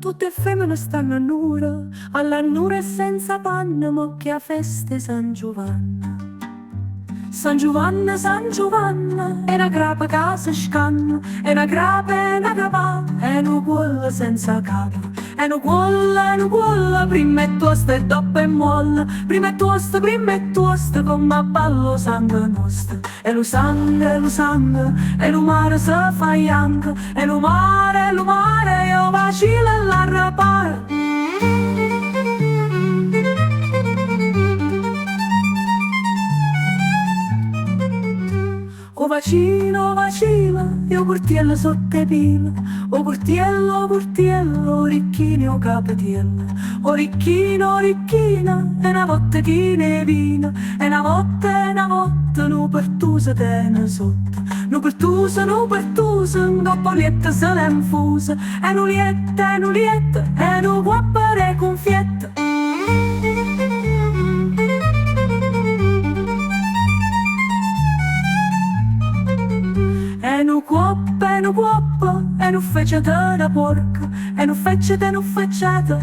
tutte femmine stanno a nura, alla nura senza panna, mo che a feste San Giovanna. San Giovanna, San Giovanna, è una grappa che si scanna, è una grappa, è una grappa, è una cuolla senza capo. È una cuolla, prima è tosta e dopo è molla, prima è tosta, come a ballo sangue nostro. E lo sangue, e lo mare si fa bianco, e lo mare, io vacilla e la rapara. O vacilla, io portiello sotto i pila. O portiello, orecchino, o capatiello. Orecchina, e una volta chi ne vina. E una volta, no pertusa tene sotto. No pertusa, un polietta se l'è infusa. E no lietta, e no guappare confietta. E nu cuoppa, e nu fecciata da porca, e nu fecceta,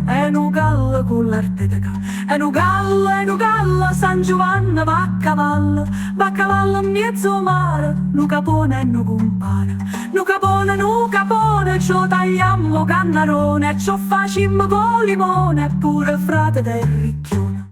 e nu galla con l'arteteca. E nu galla, San Giovanna va a cavallo in mezzo mare, nu capone e nu compare. Nu capone, ci tagliamo cannarone, e ci facciamo con limone, pure frate del ricchione.